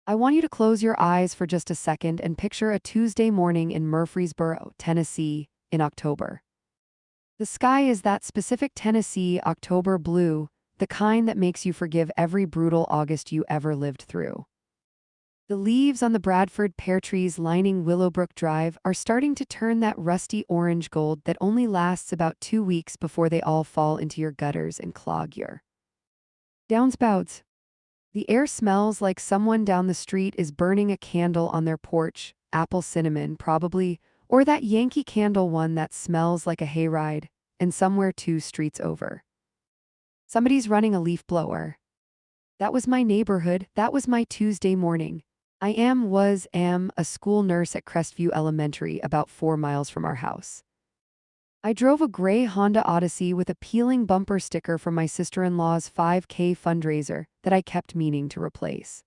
I want you to close your eyes for just a second and picture a Tuesday morning in Murfreesboro, Tennessee, in October. The sky is that specific Tennessee October blue, the kind that makes you forgive every brutal August you ever lived through. The leaves on the Bradford pear trees lining Willowbrook Drive are starting to turn that rusty orange gold that only lasts about 2 weeks before they all fall into your gutters and clog your downspouts. The air smells like someone down the street is burning a candle on their porch, apple cinnamon probably, or that Yankee Candle one that smells like a hayride, and somewhere 2 streets over. Somebody's running a leaf blower. That was my neighborhood, that was my Tuesday morning. I am a school nurse at Crestview Elementary, about 4 miles from our house. I drove a gray Honda Odyssey with a peeling bumper sticker from my sister-in-law's 5K fundraiser that I kept meaning to replace.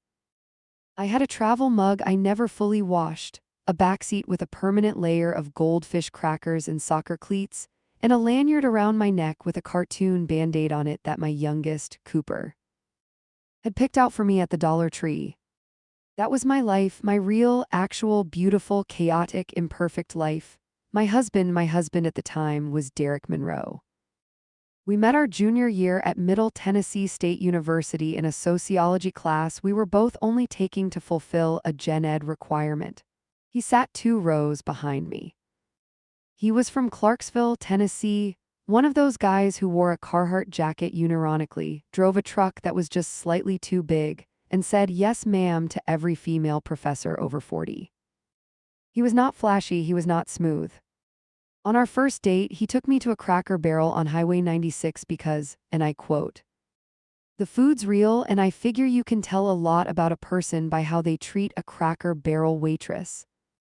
I had a travel mug I never fully washed, a backseat with a permanent layer of goldfish crackers and soccer cleats, and a lanyard around my neck with a cartoon Band-Aid on it that my youngest, Cooper, had picked out for me at the Dollar Tree. That was my life, my real, actual, beautiful, chaotic, imperfect life. My husband at the time was Derek Monroe. We met our junior year at Middle Tennessee State University in a sociology class we were both only taking to fulfill a gen ed requirement. He sat 2 rows behind me. He was from Clarksville, Tennessee, one of those guys who wore a Carhartt jacket unironically, drove a truck that was just slightly too big, and said yes ma'am to every female professor over 40. He was not flashy, he was not smooth. On our first date, he took me to a Cracker Barrel on Highway 96 because, and I quote, "The food's real and I figure you can tell a lot about a person by how they treat a Cracker Barrel waitress."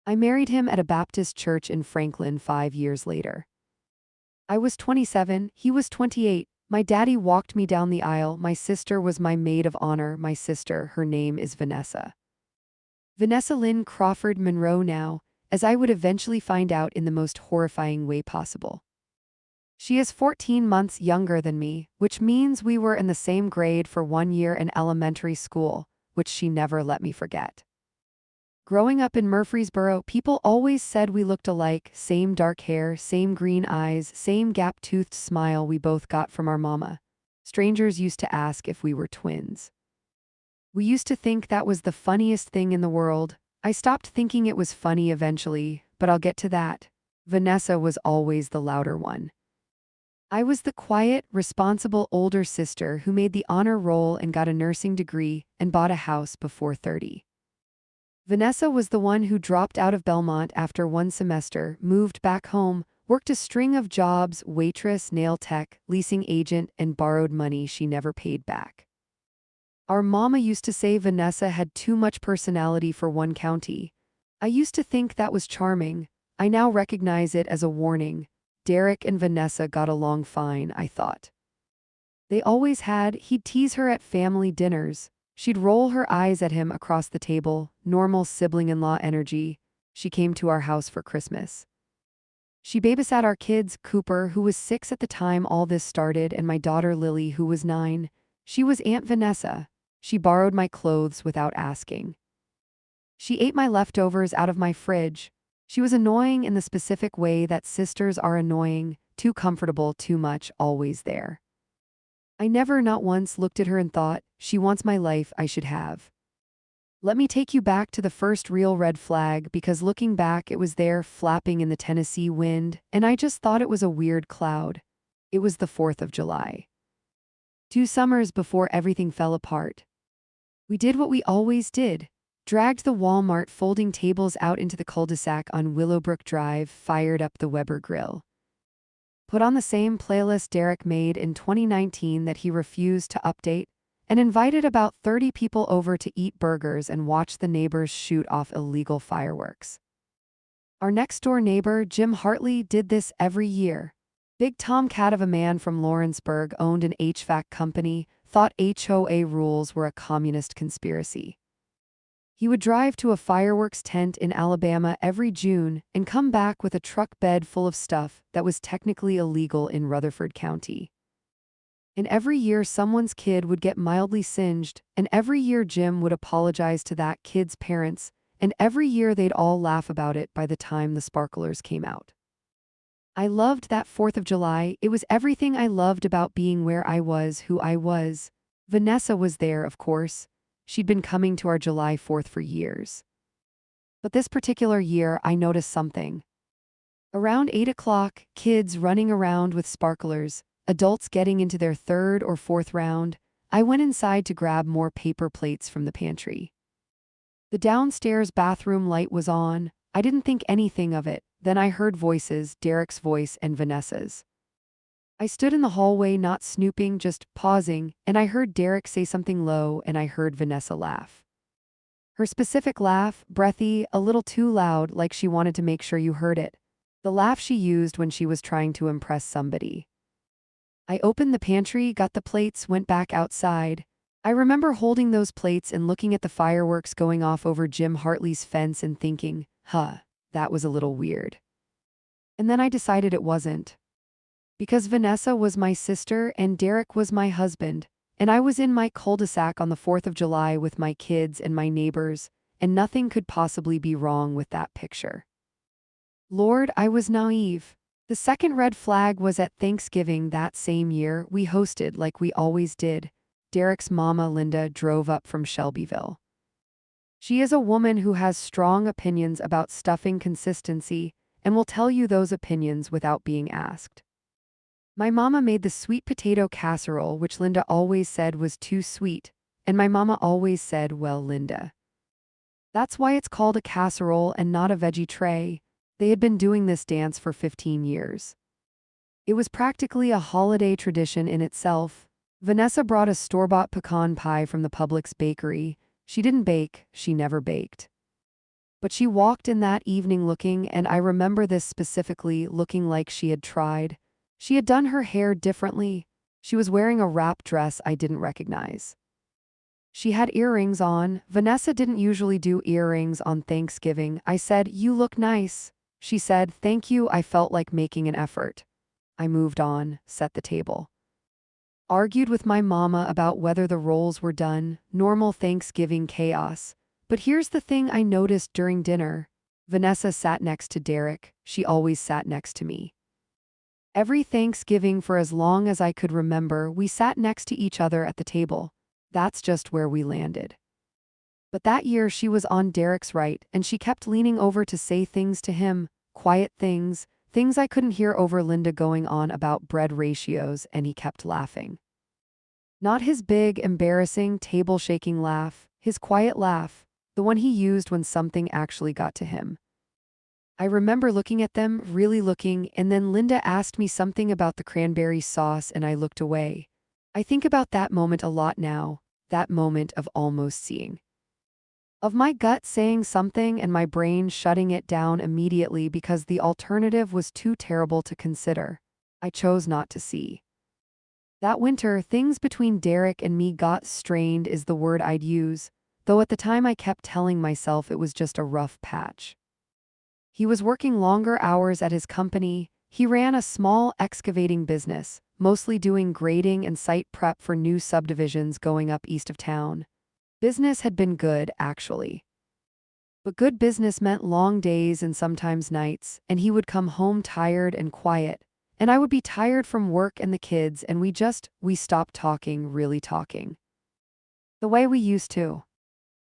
I married him at a Baptist church in Franklin 5 years later. I was 27, he was 28. My daddy walked me down the aisle. My sister was my maid of honor. My sister, her name is Vanessa. Vanessa Lynn Crawford Monroe now, as I would eventually find out in the most horrifying way possible. She is 14 months younger than me, which means we were in the same grade for 1 year in elementary school, which she never let me forget. Growing up in Murfreesboro, people always said we looked alike, same dark hair, same green eyes, same gap-toothed smile we both got from our mama. Strangers used to ask if we were twins. We used to think that was the funniest thing in the world. I stopped thinking it was funny eventually, but I'll get to that. Vanessa was always the louder one. I was the quiet, responsible older sister who made the honor roll and got a nursing degree and bought a house before 30. Vanessa was the one who dropped out of Belmont after 1 semester, moved back home, worked a string of jobs, waitress, nail tech, leasing agent, and borrowed money she never paid back. Our mama used to say Vanessa had too much personality for one county. I used to think that was charming. I now recognize it as a warning. Derek and Vanessa got along fine, I thought. They always had. He'd tease her at family dinners. She'd roll her eyes at him across the table, normal sibling-in-law energy. She came to our house for Christmas. She babysat our kids, Cooper, who was 6 at the time all this started, and my daughter Lily, who was 9. She was Aunt Vanessa. She borrowed my clothes without asking. She ate my leftovers out of my fridge. She was annoying in the specific way that sisters are annoying, too comfortable, too much, always there. I never not once looked at her and thought, she wants my life, I should have. Let me take you back to the first real red flag, because looking back it was there flapping in the Tennessee wind, and I just thought it was a weird cloud. It was the 4th of July. 2 summers before everything fell apart. We did what we always did. Dragged the Walmart folding tables out into the cul-de-sac on Willowbrook Drive, fired up the Weber grill. Put on the same playlist Derek made in 2019 that he refused to update, and invited about 30 people over to eat burgers and watch the neighbors shoot off illegal fireworks. Our next-door neighbor, Jim Hartley, did this every year. Big tomcat of a man from Lawrenceburg, owned an HVAC company, thought HOA rules were a communist conspiracy. He would drive to a fireworks tent in Alabama every June and come back with a truck bed full of stuff that was technically illegal in Rutherford County. And every year someone's kid would get mildly singed, and every year Jim would apologize to that kid's parents, and every year they'd all laugh about it by the time the sparklers came out. I loved that 4th of July. It was everything I loved about being where I was, who I was. Vanessa was there, of course. She'd been coming to our July 4th for years. But this particular year, I noticed something. Around 8 o'clock, kids running around with sparklers, adults getting into their 3rd or 4th round, I went inside to grab more paper plates from the pantry. The downstairs bathroom light was on. I didn't think anything of it. Then I heard voices, Derek's voice and Vanessa's. I stood in the hallway, not snooping, just pausing, and I heard Derek say something low, and I heard Vanessa laugh. Her specific laugh, breathy, a little too loud, like she wanted to make sure you heard it. The laugh she used when she was trying to impress somebody. I opened the pantry, got the plates, went back outside. I remember holding those plates and looking at the fireworks going off over Jim Hartley's fence and thinking, that was a little weird. And then I decided it wasn't. Because Vanessa was my sister and Derek was my husband, and I was in my cul-de-sac on the 4th of July with my kids and my neighbors, and nothing could possibly be wrong with that picture. Lord, I was naive. The second red flag was at Thanksgiving that same year. We hosted like we always did. Derek's mama, Linda, drove up from Shelbyville. She is a woman who has strong opinions about stuffing consistency and will tell you those opinions without being asked. My mama made the sweet potato casserole, which Linda always said was too sweet, and my mama always said, well, Linda. That's why it's called a casserole and not a veggie tray. They had been doing this dance for 15 years. It was practically a holiday tradition in itself. Vanessa brought a store-bought pecan pie from the Publix bakery. She didn't bake, she never baked. But she walked in that evening looking, and I remember this specifically, looking like she had tried. She had done her hair differently. She was wearing a wrap dress I didn't recognize. She had earrings on. Vanessa didn't usually do earrings on Thanksgiving. I said, "You look nice." She said, "Thank you." I felt like making an effort. I moved on, set the table. Argued with my mama about whether the rolls were done, normal Thanksgiving chaos. But here's the thing I noticed during dinner. Vanessa sat next to Derek. She always sat next to me. Every Thanksgiving for as long as I could remember, we sat next to each other at the table. That's just where we landed. But that year she was on Derek's right, and she kept leaning over to say things to him, quiet things, things I couldn't hear over Linda going on about bread ratios, and he kept laughing. Not his big, embarrassing, table-shaking laugh, his quiet laugh, the one he used when something actually got to him. I remember looking at them, really looking, and then Linda asked me something about the cranberry sauce and I looked away. I think about that moment a lot now, that moment of almost seeing. Of my gut saying something and my brain shutting it down immediately because the alternative was too terrible to consider. I chose not to see. That winter, things between Derek and me got strained is the word I'd use, though at the time I kept telling myself it was just a rough patch. He was working longer hours at his company. He ran a small excavating business, mostly doing grading and site prep for new subdivisions going up east of town. Business had been good, actually. But good business meant long days and sometimes nights, and he would come home tired and quiet, and I would be tired from work and the kids, and we stopped talking, really talking. The way we used to.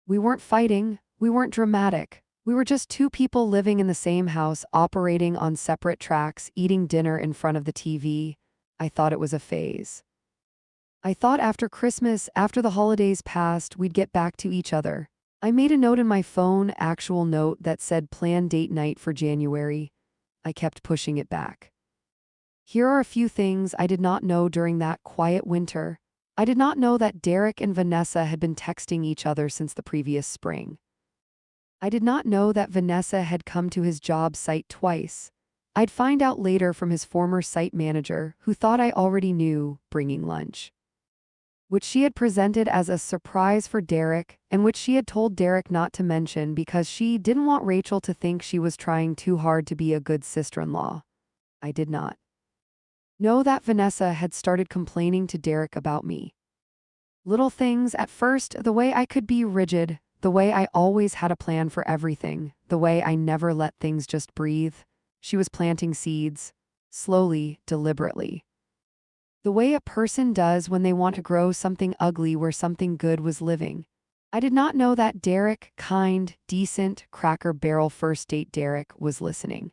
We weren't fighting, we weren't dramatic. We were just two people living in the same house, operating on separate tracks, eating dinner in front of the TV. I thought it was a phase. I thought after Christmas, after the holidays passed, we'd get back to each other. I made a note in my phone, actual note that said plan date night for January. I kept pushing it back. Here are a few things I did not know during that quiet winter. I did not know that Derek and Vanessa had been texting each other since the previous spring. I did not know that Vanessa had come to his job site twice. I'd find out later from his former site manager, who thought I already knew, bringing lunch, which she had presented as a surprise for Derek, and which she had told Derek not to mention because she didn't want Rachel to think she was trying too hard to be a good sister-in-law. I did not Know that Vanessa had started complaining to Derek about me. Little things at first, the way I could be rigid, the way I always had a plan for everything, the way I never let things just breathe. She was planting seeds, slowly, deliberately. The way a person does when they want to grow something ugly where something good was living. I did not know that Derek, kind, decent, Cracker Barrel first date Derek, was listening.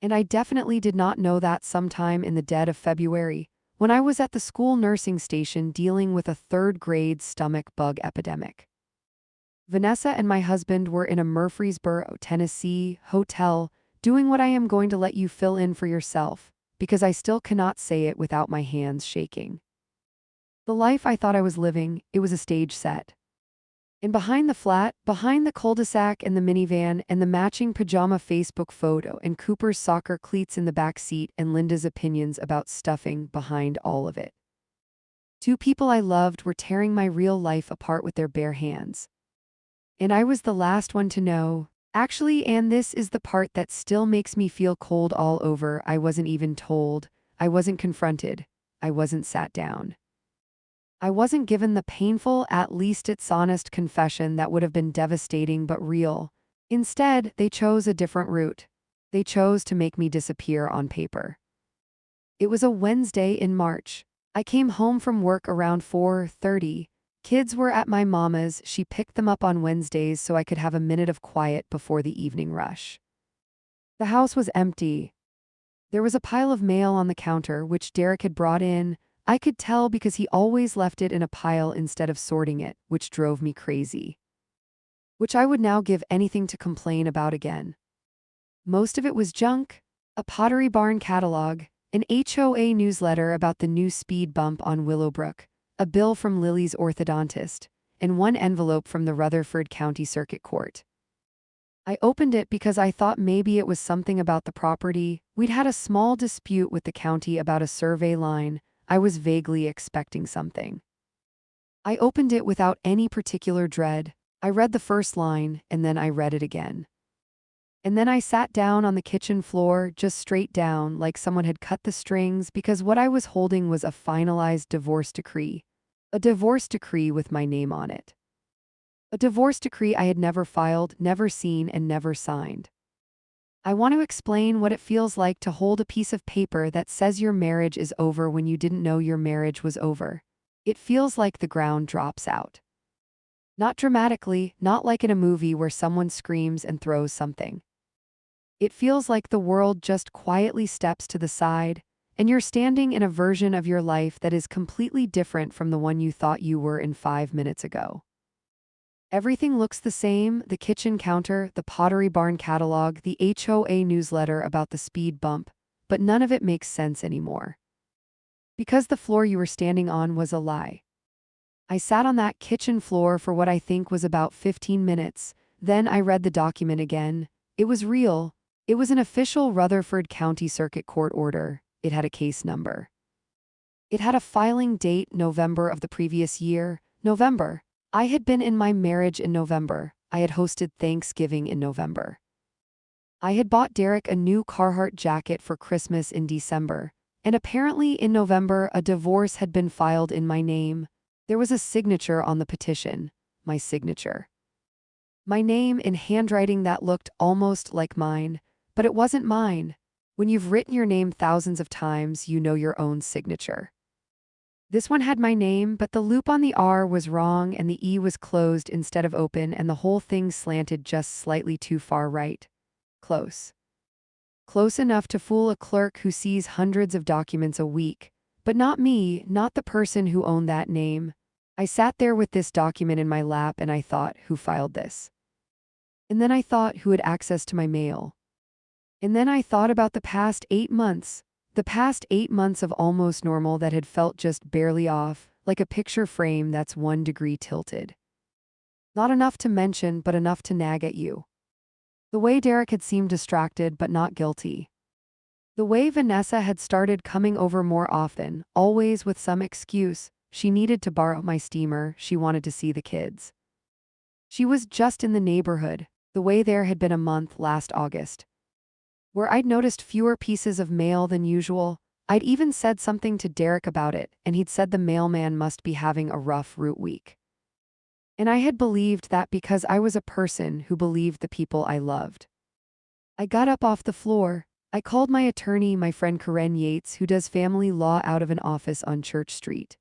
And I definitely did not know that sometime in the dead of February, when I was at the school nursing station dealing with a third-grade stomach bug epidemic. Vanessa and my husband were in a Murfreesboro, Tennessee, hotel, doing what I am going to let you fill in for yourself, because I still cannot say it without my hands shaking. The life I thought I was living, it was a stage set. And behind the flat, behind the cul-de-sac and the minivan and the matching pajama Facebook photo and Cooper's soccer cleats in the back seat and Linda's opinions about stuffing behind all of it. Two people I loved were tearing my real life apart with their bare hands. And I was the last one to know. Actually, and this is the part that still makes me feel cold all over, I wasn't even told. I wasn't confronted. I wasn't sat down. I wasn't given the painful, at least it's honest confession that would have been devastating but real. Instead, they chose a different route. They chose to make me disappear on paper. It was a Wednesday in March. I came home from work around 4:30. Kids were at my mama's. She picked them up on Wednesdays so I could have a minute of quiet before the evening rush. The house was empty. There was a pile of mail on the counter, which Derek had brought in. I could tell because he always left it in a pile instead of sorting it, which drove me crazy. Which I would now give anything to complain about again. Most of it was junk, a Pottery Barn catalog, an HOA newsletter about the new speed bump on Willowbrook, a bill from Lily's orthodontist, and one envelope from the Rutherford County Circuit Court. I opened it because I thought maybe it was something about the property. We'd had a small dispute with the county about a survey line. I was vaguely expecting something. I opened it without any particular dread. I read the first line, and then I read it again. And then I sat down on the kitchen floor, just straight down, like someone had cut the strings, because what I was holding was a finalized divorce decree. A divorce decree with my name on it. A divorce decree I had never filed, never seen, and never signed. I want to explain what it feels like to hold a piece of paper that says your marriage is over when you didn't know your marriage was over. It feels like the ground drops out. Not dramatically, not like in a movie where someone screams and throws something. It feels like the world just quietly steps to the side, and you're standing in a version of your life that is completely different from the one you thought you were in 5 minutes ago. Everything looks the same: the kitchen counter, the Pottery Barn catalog, the HOA newsletter about the speed bump, but none of it makes sense anymore. Because the floor you were standing on was a lie. I sat on that kitchen floor for what I think was about 15 minutes, then I read the document again. It was real. It was an official Rutherford County Circuit Court order. It had a case number. It had a filing date, November of the previous year. November. I had been in my marriage in November. I had hosted Thanksgiving in November. I had bought Derek a new Carhartt jacket for Christmas in December, and apparently in November a divorce had been filed in my name. There was a signature on the petition, my signature. My name in handwriting that looked almost like mine, but it wasn't mine. When you've written your name thousands of times, you know your own signature. This one had my name, but the loop on the R was wrong and the E was closed instead of open, and the whole thing slanted just slightly too far right. Close. Close enough to fool a clerk who sees hundreds of documents a week, but not me, not the person who owned that name. I sat there with this document in my lap and I thought, who filed this? And then I thought, who had access to my mail? And then I thought about the past 8 months. The past 8 months of almost normal that had felt just barely off, like a picture frame that's 1 degree tilted. Not enough to mention, but enough to nag at you. The way Derek had seemed distracted but not guilty. The way Vanessa had started coming over more often, always with some excuse. She needed to borrow my steamer, she wanted to see the kids. She was just in the neighborhood, the way there had been a month last August, where I'd noticed fewer pieces of mail than usual. I'd even said something to Derek about it, and he'd said the mailman must be having a rough root week. And I had believed that because I was a person who believed the people I loved. I got up off the floor. I called my attorney, my friend Karen Yates, who does family law out of an office on Church Street.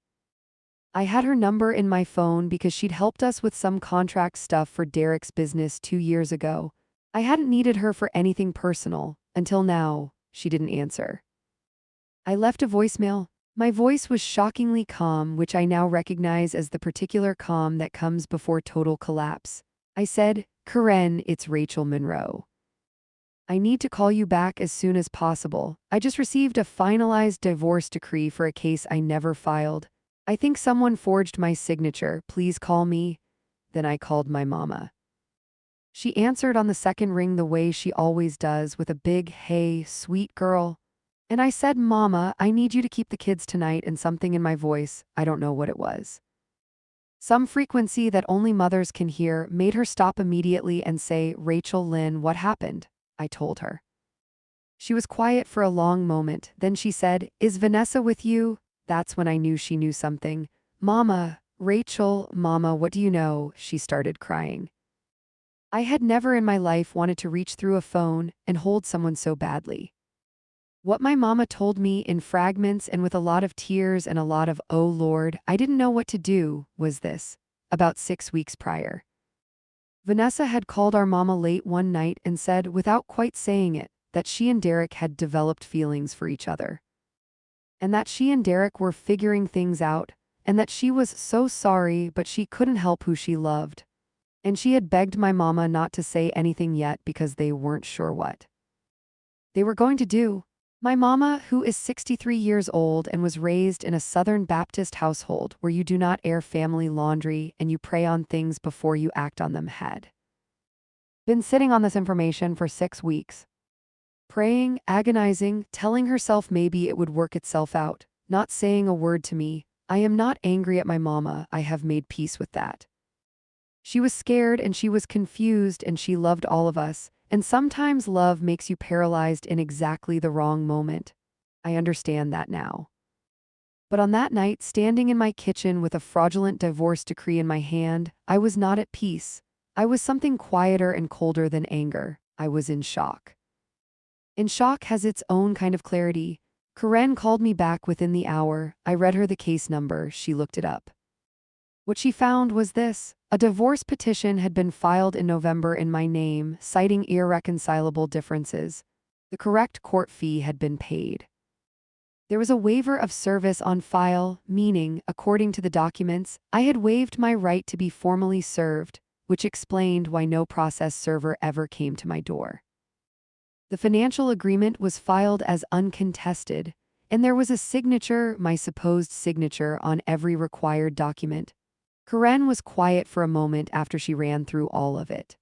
I had her number in my phone because she'd helped us with some contract stuff for Derek's business 2 years ago. I hadn't needed her for anything personal, until now. She didn't answer. I left a voicemail. My voice was shockingly calm, which I now recognize as the particular calm that comes before total collapse. I said, "Karen, it's Rachel Monroe. I need to call you back as soon as possible. I just received a finalized divorce decree for a case I never filed. I think someone forged my signature. Please call me." Then I called my mama. She answered on the second ring the way she always does, with a big, "Hey, sweet girl." And I said, "Mama, I need you to keep the kids tonight," and something in my voice, I don't know what it was, some frequency that only mothers can hear, made her stop immediately and say, "Rachel Lynn, what happened?" I told her. She was quiet for a long moment, then she said, "Is Vanessa with you?" That's when I knew she knew something. "Mama, Rachel, Mama, what do you know?" She started crying. I had never in my life wanted to reach through a phone and hold someone so badly. What my mama told me in fragments and with a lot of tears and a lot of, "Oh Lord, I didn't know what to do," was this. About 6 weeks prior, Vanessa had called our mama late one night and said, without quite saying it, that she and Derek had developed feelings for each other. And that she and Derek were figuring things out, and that she was so sorry but she couldn't help who she loved. And she had begged my mama not to say anything yet because they weren't sure what they were going to do. My mama, who is 63 years old and was raised in a Southern Baptist household where you do not air family laundry and you pray on things before you act on them, had been sitting on this information for 6 weeks. Praying, agonizing, telling herself maybe it would work itself out, not saying a word to me. I am not angry at my mama, I have made peace with that. She was scared and she was confused and she loved all of us. And sometimes love makes you paralyzed in exactly the wrong moment. I understand that now. But on that night, standing in my kitchen with a fraudulent divorce decree in my hand, I was not at peace. I was something quieter and colder than anger. I was in shock. And shock has its own kind of clarity. Karen called me back within the hour. I read her the case number. She looked it up. What she found was this: a divorce petition had been filed in November in my name, citing irreconcilable differences. The correct court fee had been paid. There was a waiver of service on file, meaning, according to the documents, I had waived my right to be formally served, which explained why no process server ever came to my door. The financial agreement was filed as uncontested, and there was a signature, my supposed signature, on every required document. Karen was quiet for a moment after she ran through all of it.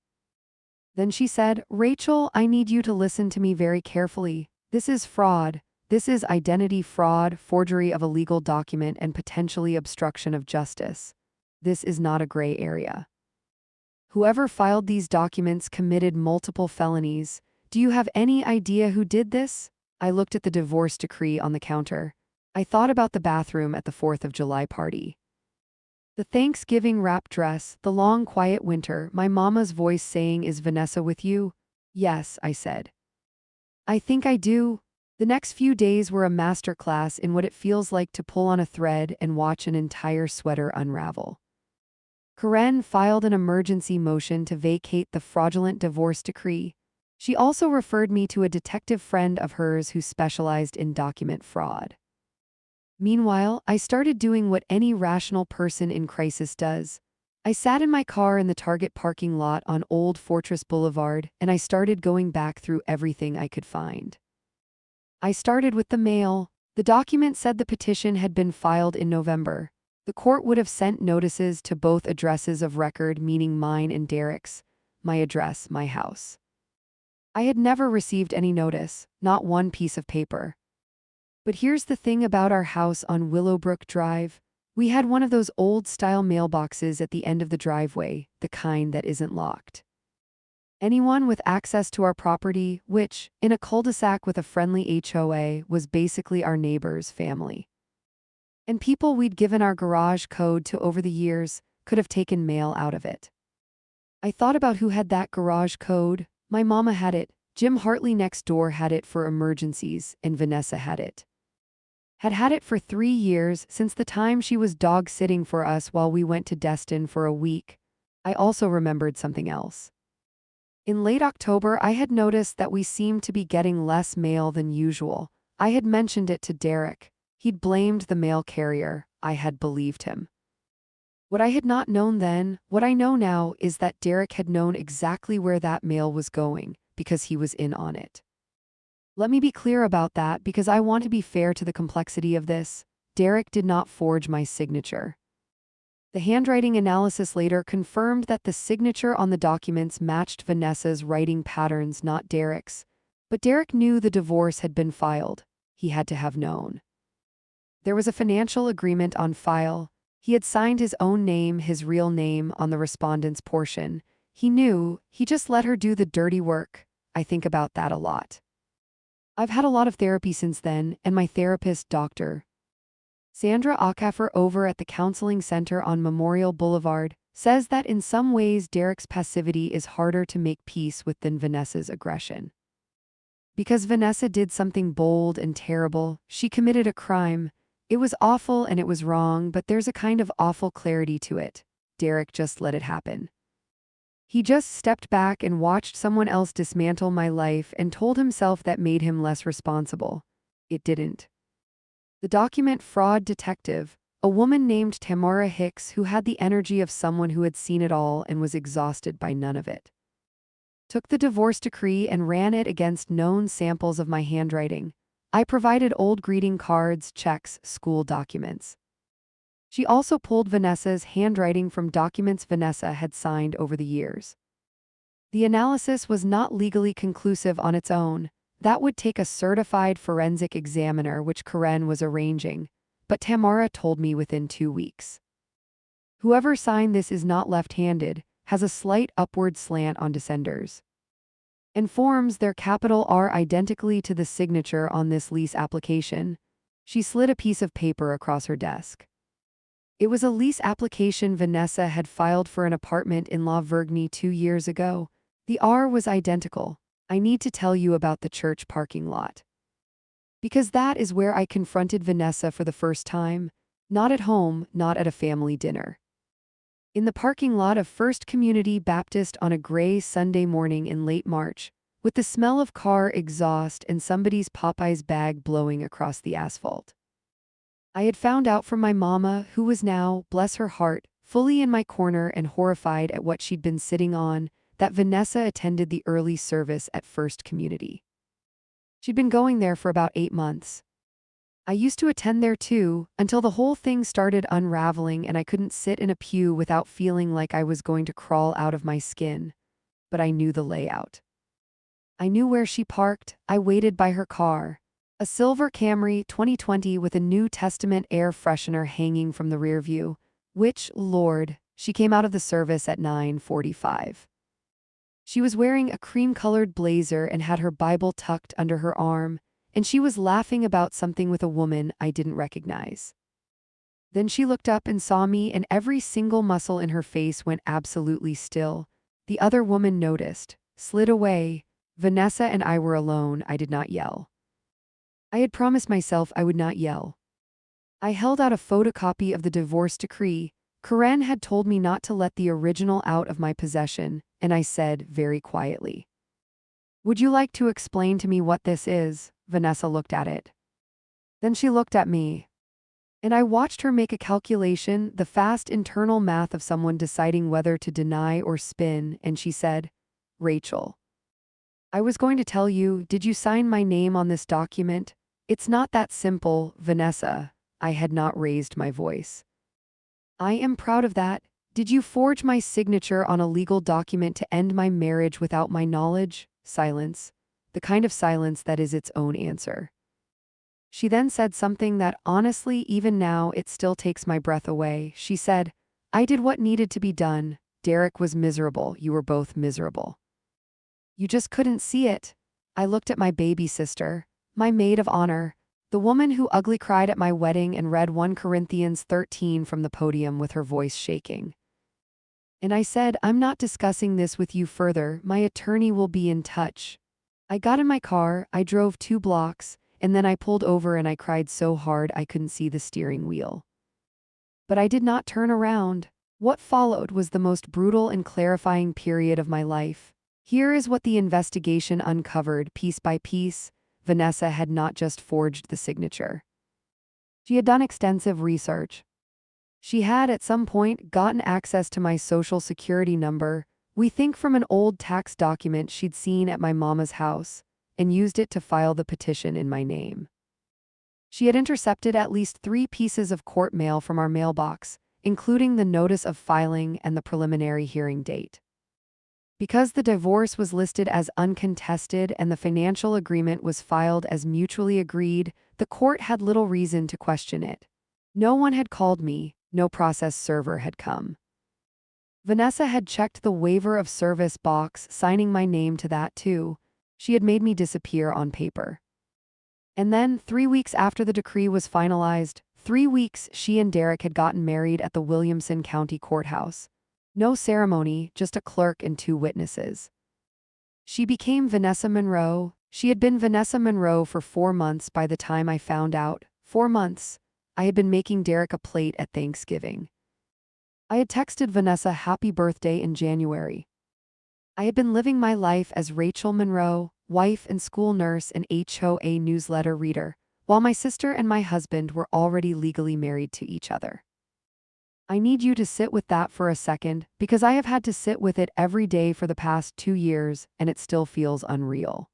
Then she said, "Rachel, I need you to listen to me very carefully. This is fraud. This is identity fraud, forgery of a legal document, and potentially obstruction of justice. This is not a gray area. Whoever filed these documents committed multiple felonies. Do you have any idea who did this?" I looked at the divorce decree on the counter. I thought about the bathroom at the 4th of July party. The Thanksgiving wrap dress, the long quiet winter, my mama's voice saying, "Is Vanessa with you?" "Yes," I said. "I think I do." The next few days were a masterclass in what it feels like to pull on a thread and watch an entire sweater unravel. Karen filed an emergency motion to vacate the fraudulent divorce decree. She also referred me to a detective friend of hers who specialized in document fraud. Meanwhile, I started doing what any rational person in crisis does. I sat in my car in the Target parking lot on Old Fortress Boulevard, and I started going back through everything I could find. I started with the mail. The document said the petition had been filed in November. The court would have sent notices to both addresses of record, meaning mine and Derek's. My address, my house. I had never received any notice, not one piece of paper. But here's the thing about our house on Willowbrook Drive. We had one of those old-style mailboxes at the end of the driveway, the kind that isn't locked. Anyone with access to our property, which, in a cul-de-sac with a friendly HOA, was basically our neighbor's family. And people we'd given our garage code to over the years could have taken mail out of it. I thought about who had that garage code. My mama had it, Jim Hartley next door had it for emergencies, and Vanessa had it. Had it for 3 years, since the time she was dog-sitting for us while we went to Destin for a week. I also remembered something else. In late October, I had noticed that we seemed to be getting less mail than usual. I had mentioned it to Derek. He'd blamed the mail carrier. I had believed him. What I had not known then, what I know now, is that Derek had known exactly where that mail was going, because he was in on it. Let me be clear about that because I want to be fair to the complexity of this. Derek did not forge my signature. The handwriting analysis later confirmed that the signature on the documents matched Vanessa's writing patterns, not Derek's. But Derek knew the divorce had been filed. He had to have known. There was a financial agreement on file. He had signed his own name, his real name, on the respondent's portion. He knew. He just let her do the dirty work. I think about that a lot. I've had a lot of therapy since then, and my therapist, Dr. Sandra Acaffer over at the Counseling Center on Memorial Boulevard, says that in some ways Derek's passivity is harder to make peace with than Vanessa's aggression. Because Vanessa did something bold and terrible, she committed a crime. It was awful and it was wrong, but there's a kind of awful clarity to it. Derek just let it happen. He just stepped back and watched someone else dismantle my life and told himself that made him less responsible. It didn't. The document fraud detective, a woman named Tamara Hicks who had the energy of someone who had seen it all and was exhausted by none of it, took the divorce decree and ran it against known samples of my handwriting. I provided old greeting cards, checks, school documents. She also pulled Vanessa's handwriting from documents Vanessa had signed over the years. The analysis was not legally conclusive on its own. That would take a certified forensic examiner, which Karen was arranging, but Tamara told me within 2 weeks. Whoever signed this is not left-handed, has a slight upward slant on descenders, and forms their capital R identically to the signature on this lease application. She slid a piece of paper across her desk. It was a lease application Vanessa had filed for an apartment in La Vergne 2 years ago. The R was identical. I need to tell you about the church parking lot, because that is where I confronted Vanessa for the first time. Not at home, not at a family dinner. In the parking lot of First Community Baptist on a gray Sunday morning in late March, with the smell of car exhaust and somebody's Popeyes bag blowing across the asphalt. I had found out from my mama, who was now, bless her heart, fully in my corner and horrified at what she'd been sitting on, that Vanessa attended the early service at First Community. She'd been going there for about 8 months. I used to attend there too, until the whole thing started unraveling and I couldn't sit in a pew without feeling like I was going to crawl out of my skin. But I knew the layout. I knew where she parked. I waited by her car. A silver Camry 2020 with a New Testament air freshener hanging from the rear view, which, Lord, she came out of the service at 9:45. She was wearing a cream-colored blazer and had her Bible tucked under her arm, and she was laughing about something with a woman I didn't recognize. Then she looked up and saw me, and every single muscle in her face went absolutely still. The other woman noticed, slid away. Vanessa and I were alone. I did not yell. I had promised myself I would not yell. I held out a photocopy of the divorce decree. Karen had told me not to let the original out of my possession, and I said very quietly, "Would you like to explain to me what this is?" Vanessa looked at it. Then she looked at me, and I watched her make a calculation, the fast internal math of someone deciding whether to deny or spin, and she said, "Rachel, I was going to tell you, did you sign my name on this document? It's not that simple, Vanessa." I had not raised my voice. "I am proud of that. Did you forge my signature on a legal document to end my marriage without my knowledge?" Silence. The kind of silence that is its own answer. She then said something that, honestly, even now, it still takes my breath away. She said, "I did what needed to be done. Derek was miserable. You were both miserable. You just couldn't see it. I looked at my baby sister, my maid of honor, the woman who ugly cried at my wedding and read 1 Corinthians 13 from the podium with her voice shaking. And I said, I'm not discussing this with you further, my attorney will be in touch. I got in my car, I drove 2 blocks, and then I pulled over and I cried so hard I couldn't see the steering wheel. But I did not turn around. What followed was the most brutal and clarifying period of my life. Here is what the investigation uncovered piece by piece. Vanessa had not just forged the signature. She had done extensive research. She had at some point gotten access to my social security number, we think from an old tax document she'd seen at my mama's house, and used it to file the petition in my name. She had intercepted at least 3 pieces of court mail from our mailbox, including the notice of filing and the preliminary hearing date. Because the divorce was listed as uncontested and the financial agreement was filed as mutually agreed, the court had little reason to question it. No one had called me, no process server had come. Vanessa had checked the waiver of service box, signing my name to that too. She had made me disappear on paper. And then, 3 weeks after the decree was finalized, 3 weeks she and Derek had gotten married at the Williamson County Courthouse. No ceremony, just a clerk and 2 witnesses. She became Vanessa Monroe. She had been Vanessa Monroe for 4 months by the time I found out. 4 months. I had been making Derek a plate at Thanksgiving. I had texted Vanessa happy birthday in January. I had been living my life as Rachel Monroe, wife and school nurse and HOA newsletter reader, while my sister and my husband were already legally married to each other. I need you to sit with that for a second, because I have had to sit with it every day for the past 2 years, and it still feels unreal.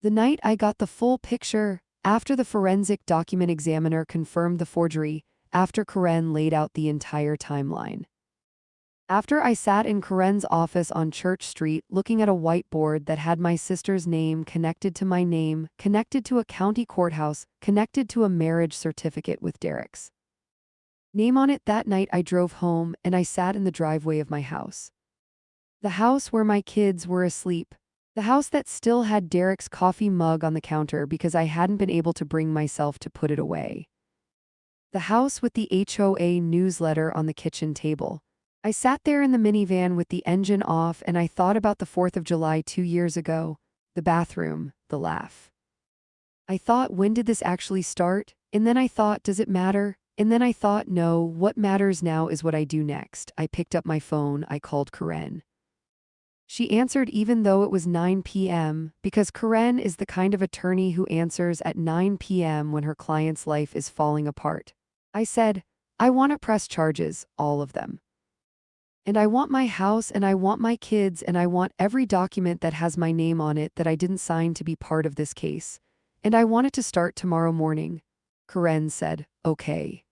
The night I got the full picture, after the forensic document examiner confirmed the forgery, after Karen laid out the entire timeline. After I sat in Karen's office on Church Street looking at a whiteboard that had my sister's name connected to my name, connected to a county courthouse, connected to a marriage certificate with Derek's name on it, that night I drove home and I sat in the driveway of my house. The house where my kids were asleep. The house that still had Derek's coffee mug on the counter because I hadn't been able to bring myself to put it away. The house with the HOA newsletter on the kitchen table. I sat there in the minivan with the engine off and I thought about the 4th of July 2 years ago, the bathroom, the laugh. I thought, when did this actually start? And then I thought, does it matter? And then I thought, no, what matters now is what I do next. I picked up my phone, I called Karen. She answered even though it was 9 p.m., because Karen is the kind of attorney who answers at 9 p.m. when her client's life is falling apart. I said, I want to press charges, all of them. And I want my house and I want my kids and I want every document that has my name on it that I didn't sign to be part of this case. And I want it to start tomorrow morning. Karen said, okay.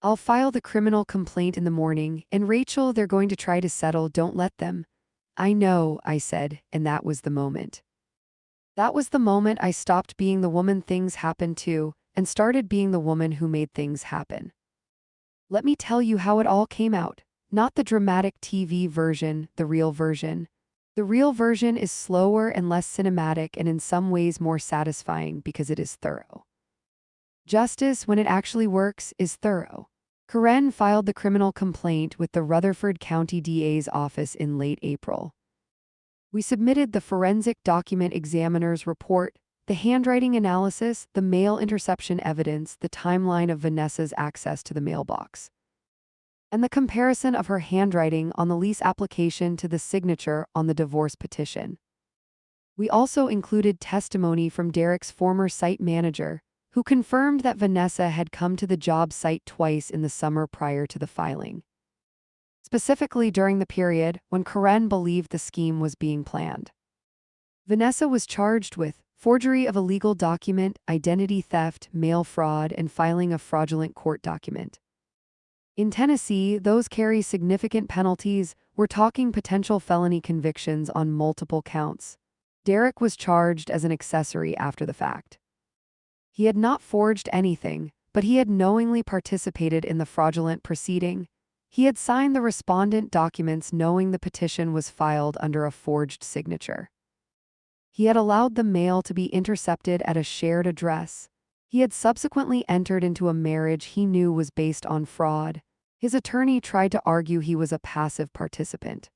I'll file the criminal complaint in the morning, and Rachel, they're going to try to settle, don't let them. I know, I said, and that was the moment. That was the moment I stopped being the woman things happened to, and started being the woman who made things happen. Let me tell you how it all came out. Not the dramatic TV version, the real version. The real version is slower and less cinematic and in some ways more satisfying because it is thorough. Justice, when it actually works, is thorough. Karen filed the criminal complaint with the Rutherford County DA's office in late April. We submitted the forensic document examiner's report, the handwriting analysis, the mail interception evidence, the timeline of Vanessa's access to the mailbox, and the comparison of her handwriting on the lease application to the signature on the divorce petition. We also included testimony from Derek's former site manager, who confirmed that Vanessa had come to the job site twice in the summer prior to the filing. Specifically during the period when Karen believed the scheme was being planned. Vanessa was charged with forgery of a legal document, identity theft, mail fraud, and filing a fraudulent court document. In Tennessee, those carry significant penalties. We're talking potential felony convictions on multiple counts. Derek was charged as an accessory after the fact. He had not forged anything, but he had knowingly participated in the fraudulent proceeding. He had signed the respondent documents knowing the petition was filed under a forged signature. He had allowed the mail to be intercepted at a shared address. He had subsequently entered into a marriage he knew was based on fraud. His attorney tried to argue he was a passive participant.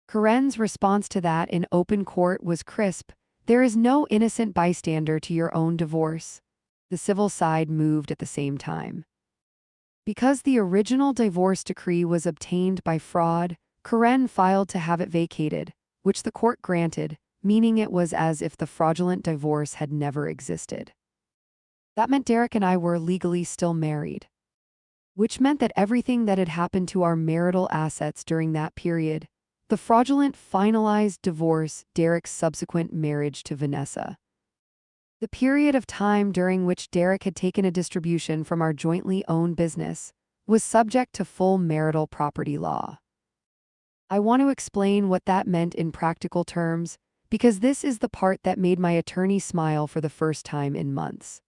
Karen's response to that in open court was crisp: "There is no innocent bystander to your own divorce." The civil side moved at the same time. Because the original divorce decree was obtained by fraud, Karen filed to have it vacated, which the court granted, meaning it was as if the fraudulent divorce had never existed. That meant Derek and I were legally still married, which meant that everything that had happened to our marital assets during that period, the fraudulent finalized divorce, Derek's subsequent marriage to Vanessa, the period of time during which Derek had taken a distribution from our jointly owned business, was subject to full marital property law. I want to explain what that meant in practical terms, because this is the part that made my attorney smile for the first time in months.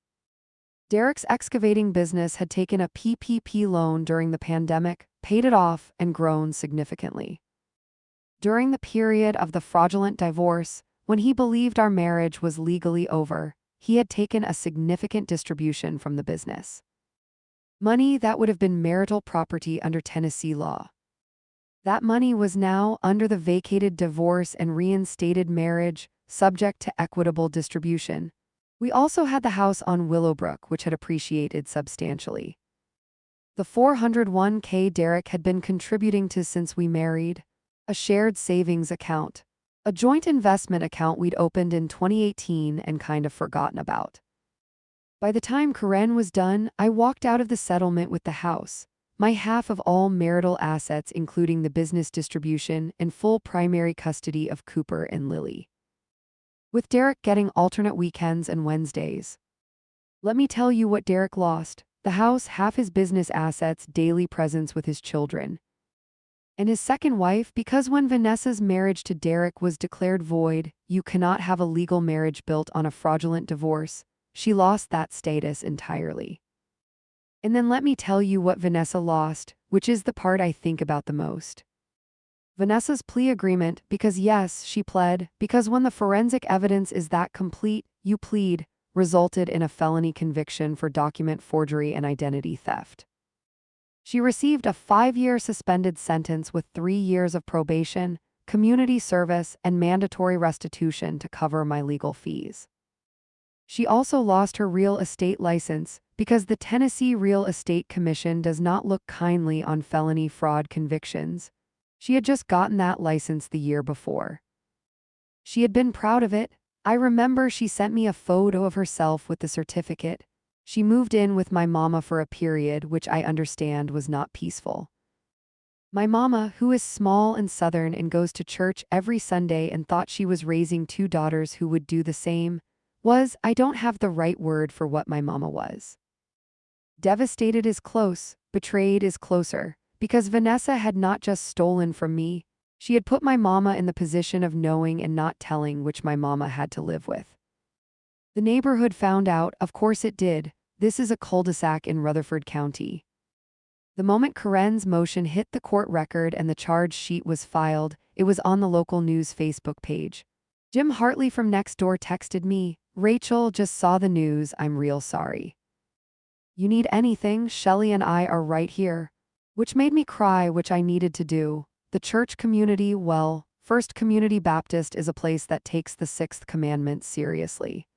Derek's excavating business had taken a PPP loan during the pandemic, paid it off, and grown significantly. During the period of the fraudulent divorce, when he believed our marriage was legally over, he had taken a significant distribution from the business. Money that would have been marital property under Tennessee law. That money was now, under the vacated divorce and reinstated marriage, subject to equitable distribution. We also had the house on Willowbrook, which had appreciated substantially. The 401k Derek had been contributing to since we married, a shared savings account, a joint investment account we'd opened in 2018 and kind of forgotten about. By the time Karen was done, I walked out of the settlement with the house, my half of all marital assets including the business distribution and full primary custody of Cooper and Lily, with Derek getting alternate weekends and Wednesdays. Let me tell you what Derek lost: the house, half his business assets, daily presence with his children, and his second wife, because when Vanessa's marriage to Derek was declared void, you cannot have a legal marriage built on a fraudulent divorce, she lost that status entirely. And then let me tell you what Vanessa lost, which is the part I think about the most. Vanessa's plea agreement, because yes, she pled, because when the forensic evidence is that complete, you plead, resulted in a felony conviction for document forgery and identity theft. She received a 5-year suspended sentence with 3 years of probation, community service, and mandatory restitution to cover my legal fees. She also lost her real estate license because the Tennessee Real Estate Commission does not look kindly on felony fraud convictions. She had just gotten that license the year before. She had been proud of it. I remember she sent me a photo of herself with the certificate. She moved in with my mama for a period which I understand was not peaceful. My mama, who is small and southern and goes to church every Sunday and thought she was raising 2 daughters who would do the same, was, I don't have the right word for what my mama was. Devastated is close, betrayed is closer, because Vanessa had not just stolen from me, she had put my mama in the position of knowing and not telling, which my mama had to live with. The neighborhood found out, of course it did. This is a cul-de-sac in Rutherford County. The moment Karen's motion hit the court record and the charge sheet was filed, it was on the local news Facebook page. Jim Hartley from next door texted me, "Rachel, just saw the news, I'm real sorry. You need anything, Shelley and I are right here." Which made me cry, which I needed to do. The church community, well, First Community Baptist is a place that takes the 6th commandment seriously.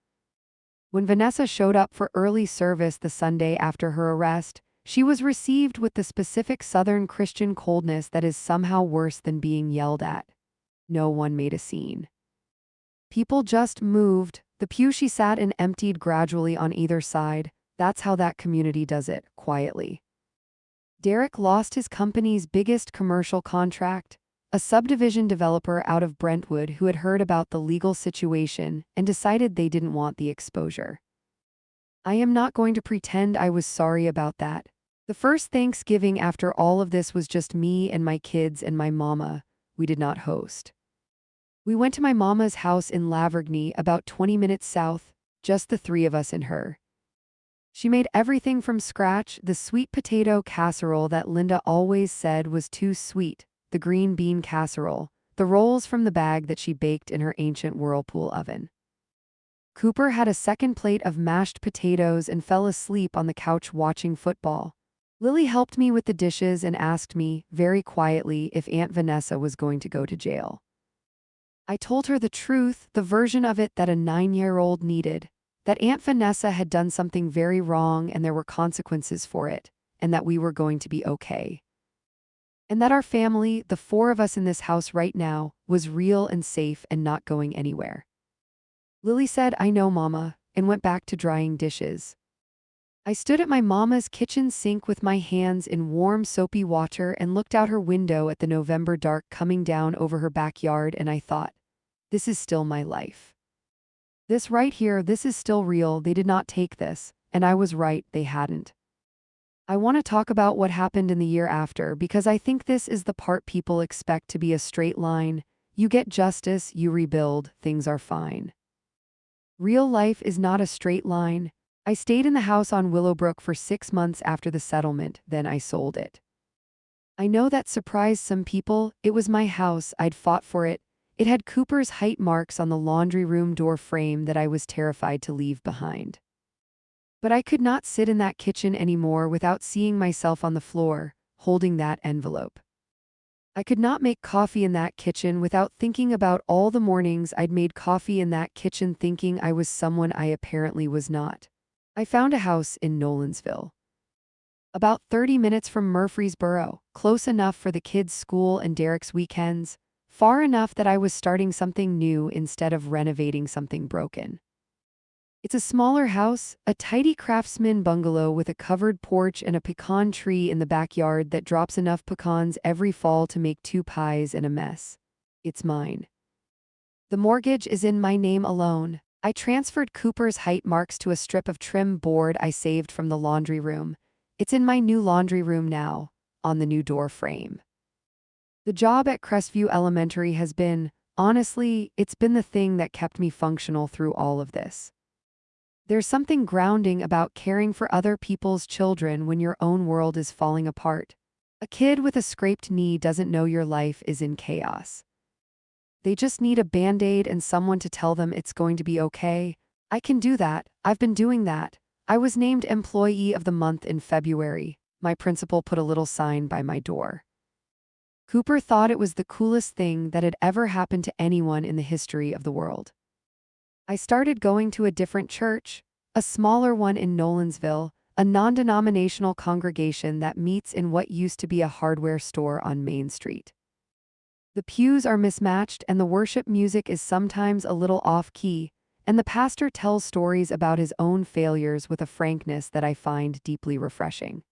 When Vanessa showed up for early service the Sunday after her arrest, she was received with the specific Southern Christian coldness that is somehow worse than being yelled at. No one made a scene. People just moved. The pew she sat in emptied gradually on either side. That's how that community does it, quietly. Derek lost his company's biggest commercial contract, a subdivision developer out of Brentwood who had heard about the legal situation and decided they didn't want the exposure. I am not going to pretend I was sorry about that. The first Thanksgiving after all of this was just me and my kids and my mama. We did not host. We went to my mama's house in Lavergne, about 20 minutes south, just the 3 of us and her. She made everything from scratch: the sweet potato casserole that Linda always said was too sweet, the green bean casserole, the rolls from the bag that she baked in her ancient Whirlpool oven. Cooper had a second plate of mashed potatoes and fell asleep on the couch watching football. Lily helped me with the dishes and asked me, very quietly, if Aunt Vanessa was going to go to jail. I told her the truth, the version of it that a 9-year-old needed, that Aunt Vanessa had done something very wrong and there were consequences for it, and that we were going to be okay. And that our family, the 4 of us in this house right now, was real and safe and not going anywhere. Lily said, "I know, Mama," and went back to drying dishes. I stood at my mama's kitchen sink with my hands in warm soapy water and looked out her window at the November dark coming down over her backyard, and I thought, this is still my life. This right here, this is still real. They did not take this, and I was right, they hadn't. I want to talk about what happened in the year after because I think this is the part people expect to be a straight line. You get justice, you rebuild, things are fine. Real life is not a straight line. I stayed in the house on Willowbrook for 6 months after the settlement, then I sold it. I know that surprised some people. It was my house, I'd fought for it. It had Cooper's height marks on the laundry room door frame that I was terrified to leave behind. But I could not sit in that kitchen anymore without seeing myself on the floor, holding that envelope. I could not make coffee in that kitchen without thinking about all the mornings I'd made coffee in that kitchen thinking I was someone I apparently was not. I found a house in Nolensville. About 30 minutes from Murfreesboro, close enough for the kids' school and Derek's weekends, far enough that I was starting something new instead of renovating something broken. It's a smaller house, a tidy craftsman bungalow with a covered porch and a pecan tree in the backyard that drops enough pecans every fall to make 2 pies and a mess. It's mine. The mortgage is in my name alone. I transferred Cooper's height marks to a strip of trim board I saved from the laundry room. It's in my new laundry room now, on the new door frame. The job at Crestview Elementary has been, honestly, it's been the thing that kept me functional through all of this. There's something grounding about caring for other people's children when your own world is falling apart. A kid with a scraped knee doesn't know your life is in chaos. They just need a Band-Aid and someone to tell them it's going to be okay. I can do that. I've been doing that. I was named Employee of the Month in February. My principal put a little sign by my door. Cooper thought it was the coolest thing that had ever happened to anyone in the history of the world. I started going to a different church, a smaller one in Nolensville, a non-denominational congregation that meets in what used to be a hardware store on Main Street. The pews are mismatched and the worship music is sometimes a little off-key, and the pastor tells stories about his own failures with a frankness that I find deeply refreshing.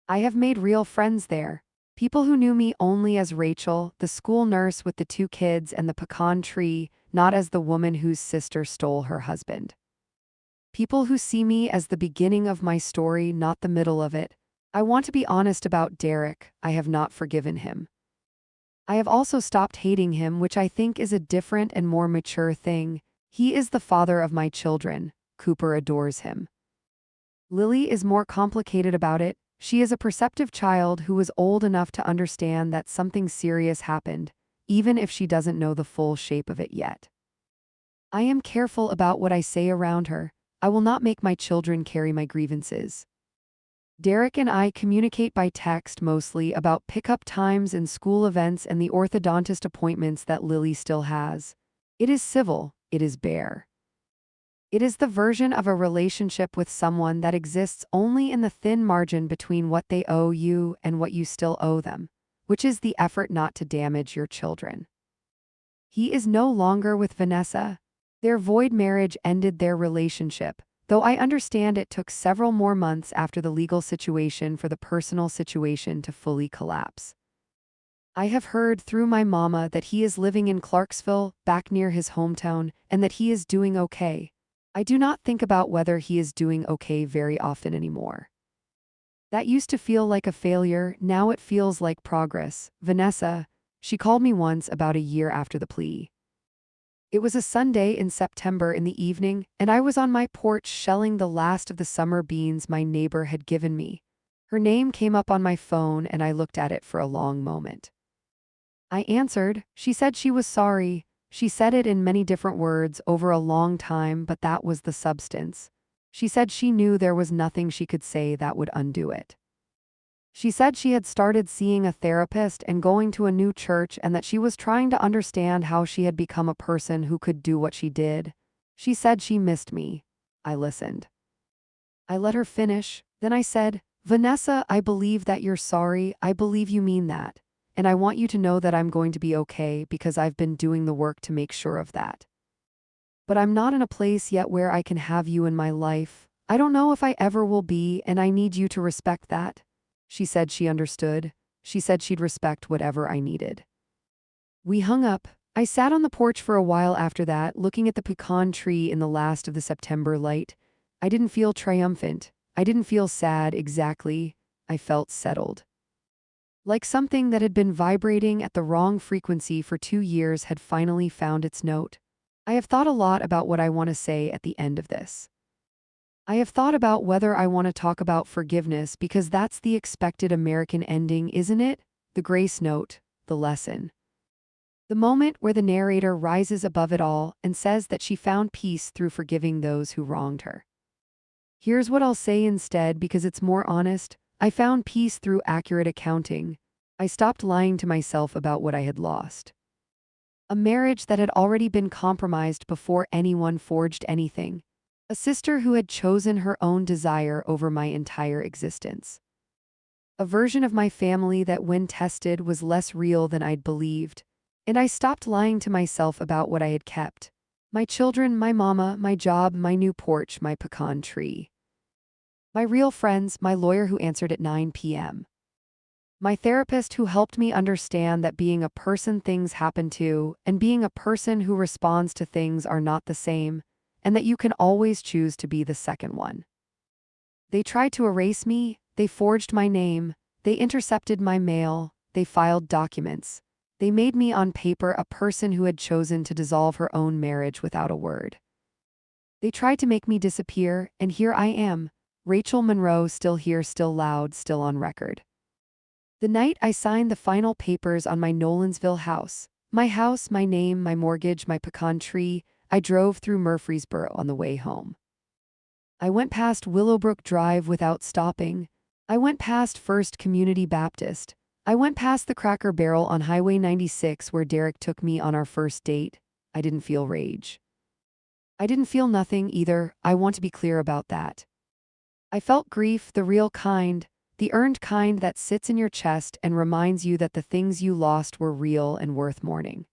I have made real friends there. People who knew me only as Rachel, the school nurse with the 2 kids and the pecan tree, not as the woman whose sister stole her husband. People who see me as the beginning of my story, not the middle of it. I want to be honest about Derek. I have not forgiven him. I have also stopped hating him, which I think is a different and more mature thing. He is the father of my children. Cooper adores him. Lily is more complicated about it. She is a perceptive child who was old enough to understand that something serious happened, even if she doesn't know the full shape of it yet. I am careful about what I say around her. I will not make my children carry my grievances. Derek and I communicate by text mostly about pickup times and school events and the orthodontist appointments that Lily still has. It is civil, it is bare. It is the version of a relationship with someone that exists only in the thin margin between what they owe you and what you still owe them, which is the effort not to damage your children. He is no longer with Vanessa. Their void marriage ended their relationship, though I understand it took several more months after the legal situation for the personal situation to fully collapse. I have heard through my mama that he is living in Clarksville, back near his hometown, and that he is doing okay. I do not think about whether he is doing okay very often anymore. That used to feel like a failure, now it feels like progress. Vanessa, she called me once about a year after the plea. It was a Sunday in September in the evening, and I was on my porch shelling the last of the summer beans my neighbor had given me. Her name came up on my phone, and I looked at it for a long moment. I answered. She said she was sorry. She said it in many different words over a long time, but that was the substance. She said she knew there was nothing she could say that would undo it. She said she had started seeing a therapist and going to a new church, and that she was trying to understand how she had become a person who could do what she did. She said she missed me. I listened. I let her finish. Then I said, "Vanessa, I believe that you're sorry. I believe you mean that. And I want you to know that I'm going to be okay because I've been doing the work to make sure of that. But I'm not in a place yet where I can have you in my life. I don't know if I ever will be, and I need you to respect that." She said she understood. She said she'd respect whatever I needed. We hung up. I sat on the porch for a while after that, looking at the pecan tree in the last of the September light. I didn't feel triumphant. I didn't feel sad exactly. I felt settled. Like something that had been vibrating at the wrong frequency for 2 years had finally found its note. I have thought a lot about what I want to say at the end of this. I have thought about whether I want to talk about forgiveness because that's the expected American ending, isn't it? The grace note, the lesson. The moment where the narrator rises above it all and says that she found peace through forgiving those who wronged her. Here's what I'll say instead because it's more honest. I found peace through accurate accounting. I stopped lying to myself about what I had lost. A marriage that had already been compromised before anyone forged anything. A sister who had chosen her own desire over my entire existence. A version of my family that, when tested, was less real than I'd believed. And I stopped lying to myself about what I had kept. My children, my mama, my job, my new porch, my pecan tree. My real friends, my lawyer who answered at 9 p.m. My therapist who helped me understand that being a person things happen to, and being a person who responds to things are not the same, and that you can always choose to be the second one. They tried to erase me, they forged my name, they intercepted my mail, they filed documents. They made me on paper a person who had chosen to dissolve her own marriage without a word. They tried to make me disappear, and here I am, Rachel Monroe, still here, still loud, still on record. The night I signed the final papers on my Nolensville house, my name, my mortgage, my pecan tree, I drove through Murfreesboro on the way home. I went past Willowbrook Drive without stopping. I went past First Community Baptist. I went past the Cracker Barrel on Highway 96 where Derek took me on our first date. I didn't feel rage. I didn't feel nothing either. I want to be clear about that. I felt grief, the real kind, the earned kind that sits in your chest and reminds you that the things you lost were real and worth mourning.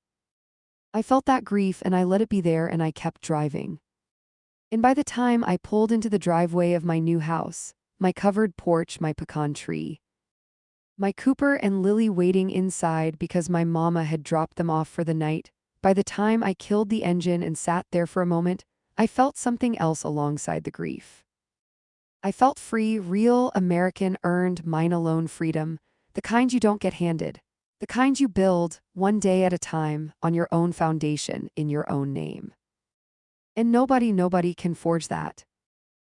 I felt that grief and I let it be there and I kept driving. And by the time I pulled into the driveway of my new house, my covered porch, my pecan tree, my Cooper and Lily waiting inside because my mama had dropped them off for the night, by the time I killed the engine and sat there for a moment, I felt something else alongside the grief. I felt free, real, American, earned, mine alone freedom, the kind you don't get handed. The kind you build, one day at a time, on your own foundation, in your own name. And nobody can forge that.